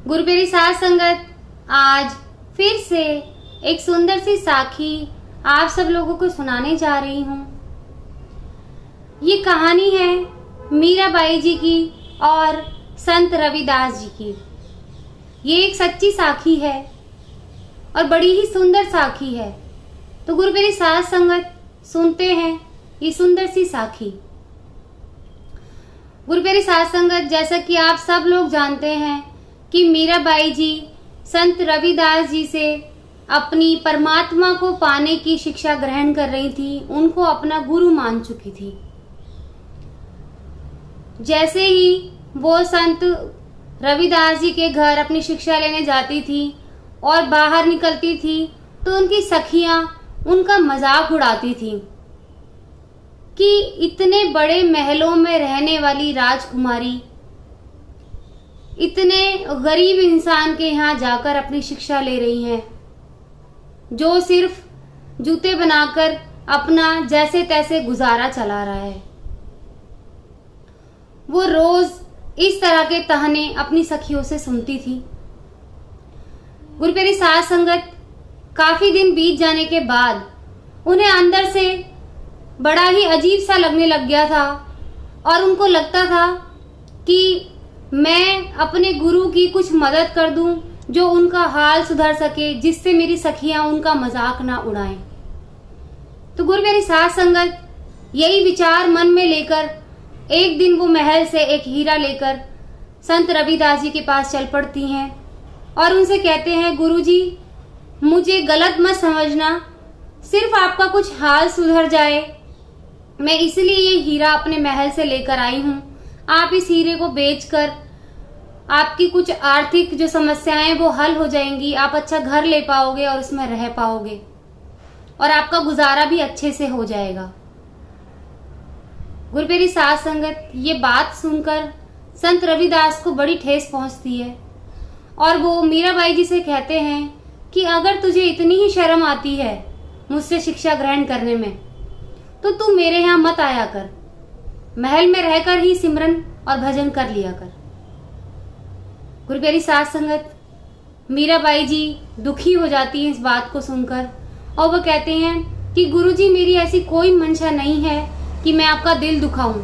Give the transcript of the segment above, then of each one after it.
गुरु प्यारी साध संगत, आज फिर से एक सुंदर सी साखी आप सब लोगों को सुनाने जा रही हूँ। ये कहानी है मीराबाई जी की और संत रविदास जी की। ये एक सच्ची साखी है और बड़ी ही सुंदर साखी है। तो गुरु प्यारी साध संगत, सुनते हैं ये सुंदर सी साखी। गुरु प्यारी साध संगत, जैसा कि आप सब लोग जानते हैं कि मीराबाई जी संत रविदास जी से अपनी परमात्मा को पाने की शिक्षा ग्रहण कर रही थी, उनको अपना गुरु मान चुकी थी। जैसे ही वो संत रविदास जी के घर अपनी शिक्षा लेने जाती थी और बाहर निकलती थी तो उनकी सखियां उनका मजाक उड़ाती थी कि इतने बड़े महलों में रहने वाली राजकुमारी इतने गरीब इंसान के यहाँ जाकर अपनी शिक्षा ले रही हैं, जो सिर्फ जूते बनाकर अपना जैसे तैसे गुजारा चला रहा है। वो रोज इस तरह के ताने अपनी सखियों से सुनती थी। गुरु प्यारी साध संगत, काफी दिन बीत जाने के बाद उन्हें अंदर से बड़ा ही अजीब सा लगने लग गया था और उनको लगता था कि मैं अपने गुरु की कुछ मदद कर दूं, जो उनका हाल सुधर सके, जिससे मेरी सखियां उनका मजाक ना उड़ाएं। तो गुरु प्यारी साध संगत, यही विचार मन में लेकर एक दिन वो महल से एक हीरा लेकर संत रविदास जी के पास चल पड़ती हैं और उनसे कहते हैं, गुरुजी, मुझे गलत मत समझना, सिर्फ आपका कुछ हाल सुधर जाए, मैं इसलिए ये हीरा अपने महल से लेकर आई हूँ। आप इस हीरे को बेचकर आपकी कुछ आर्थिक जो समस्याएं वो हल हो जाएंगी, आप अच्छा घर ले पाओगे और उसमें रह पाओगे और आपका गुजारा भी अच्छे से हो जाएगा। गुरु प्यारी साध संगत, ये बात सुनकर संत रविदास को बड़ी ठेस पहुंचती है और वो मीराबाई जी से कहते हैं कि अगर तुझे इतनी ही शर्म आती है मुझसे शिक्षा ग्रहण करने में, तो तू मेरे यहाँ मत आया कर, महल में रहकर ही सिमरन और भजन कर लिया कर। गुरु प्यारी साध संगत, मीराबाई जी दुखी हो जाती हैं इस बात को सुनकर और वो कहते हैं कि गुरुजी, मेरी ऐसी कोई मंशा नहीं है कि मैं आपका दिल दुखाऊं,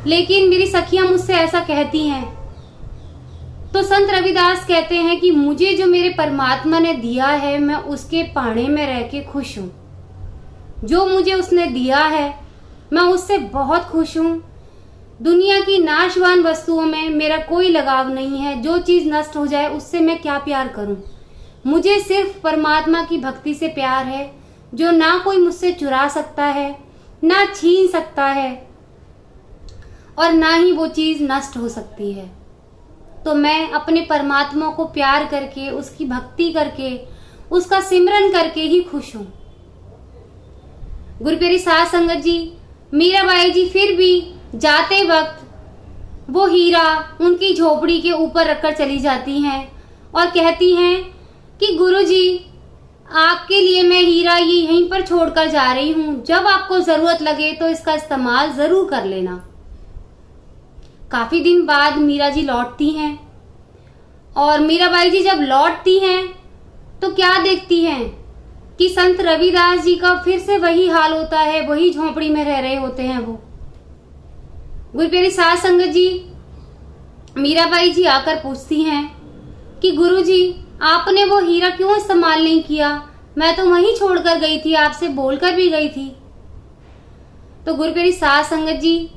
लेकिन मेरी सखियां मुझसे ऐसा कहती हैं। तो संत रविदास कहते हैं कि मुझे जो मेरे परमात्मा ने दिया है, मैं उसके पाने में रह के खुश हूं। जो मुझे उसने दिया है मैं उससे बहुत खुश हूं। दुनिया की नाशवान वस्तुओं में मेरा कोई लगाव नहीं है। जो चीज नष्ट हो जाए उससे मैं क्या प्यार करूं। मुझे सिर्फ परमात्मा की भक्ति से प्यार है, जो ना कोई मुझसे चुरा सकता है, ना छीन सकता है और ना ही वो चीज नष्ट हो सकती है। तो मैं अपने परमात्मा को प्यार करके, उसकी भक्ति करके, उसका सिमरन करके ही खुश हूं। गुरु प्यारी साध संगत जी, मीराबाई जी फिर भी जाते वक्त वो हीरा उनकी झोपड़ी के ऊपर रखकर चली जाती हैं और कहती हैं कि गुरुजी, आपके लिए मैं हीरा ये यहीं पर छोड़कर जा रही हूं, जब आपको जरूरत लगे तो इसका इस्तेमाल जरूर कर लेना। काफी दिन बाद मीरा जी लौटती हैं और मीराबाई जी जब लौटती हैं तो क्या देखती हैं कि संत रविदास जी का फिर से वही हाल होता है, वही झोंपड़ी में रह रहे होते हैं वो। गुरु प्यारी साध संगत जी, मीराबाई जी आकर पूछती हैं कि गुरुजी, आपने वो हीरा क्यों इस्तेमाल नहीं किया? मैं तो वहीं छोड़कर गई थी, आपसे बोलकर भी गई थी। तो गुरु प्यारी साध संगत जी,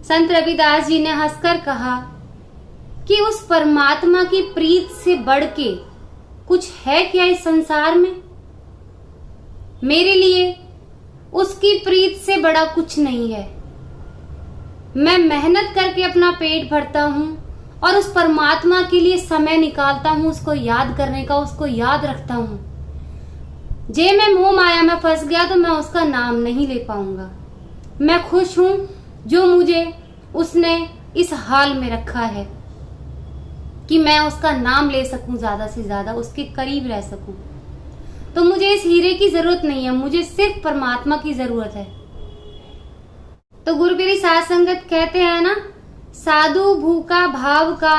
संत रविदास जी ने हंसकर कहा कि उस परमात्मा की प्रीत से बढ़ के कुछ है क्या इस संसार में? मेरे लिए उसकी प्रीत से बड़ा कुछ नहीं है। मैं मेहनत करके अपना पेट भरता हूँ और उस परमात्मा के लिए समय निकालता हूँ, उसको याद करने का, उसको याद रखता हूँ। जे मैं मोह माया में फंस गया तो मैं उसका नाम नहीं ले पाऊंगा। मैं खुश हूँ जो मुझे उसने इस हाल में रखा है कि मैं उसका नाम ले सकूं, ज्यादा से ज्यादा उसके करीब रह सकूं। तो मुझे इस हीरे की जरूरत नहीं है, मुझे सिर्फ परमात्मा की जरूरत है। तो गुरु प्यारी साध संगत कहते हैं ना, साधु भूखा भाव का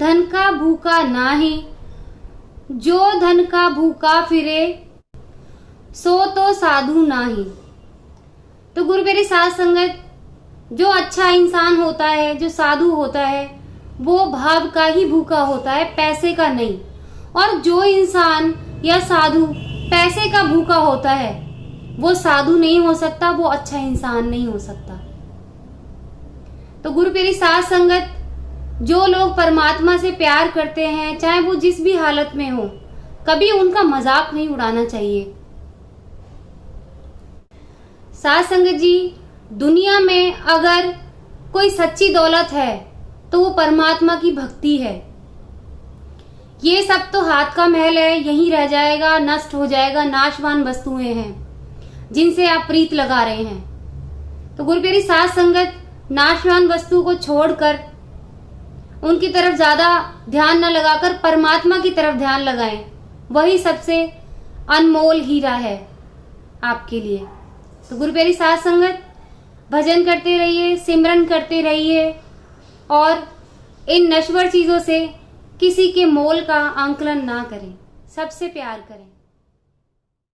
धन का भूखा नाहीं, जो धन का भूखा फिरे, सो तो साधु नाही। तो गुरु मेरी साथ संगत, जो अच्छा इंसान होता है, जो साधु होता है, वो भाव का ही भूखा होता है, पैसे का नहीं। और जो इंसान या साधु पैसे का भूखा होता है, वो साधु नहीं हो सकता, वो अच्छा इंसान नहीं हो सकता। तो गुरु मेरी साथ संगत, जो लोग परमात्मा से प्यार करते हैं, चाहे वो जिस भी हालत में हो, कभी उनका मजाक नहीं उड़ाना चाहिए। साथ संगत जी, दुनिया में अगर कोई सच्ची दौलत है तो वो परमात्मा की भक्ति है। ये सब तो हाथ का महल है, यहीं रह जाएगा, नष्ट हो जाएगा, नाशवान वस्तुएं हैं जिनसे आप प्रीत लगा रहे हैं। तो गुरु मेरी साथ संगत, नाशवान वस्तु को छोड़कर उनकी तरफ ज्यादा ध्यान न लगाकर परमात्मा की तरफ ध्यान लगाएं। वही सबसे अनमोल हीरा है आपके लिए। तो गुरु मेरी साथ संगत, भजन करते रहिए, सिमरन करते रहिए और इन नश्वर चीजों से किसी के मोल का आंकलन ना करें, सबसे प्यार करें।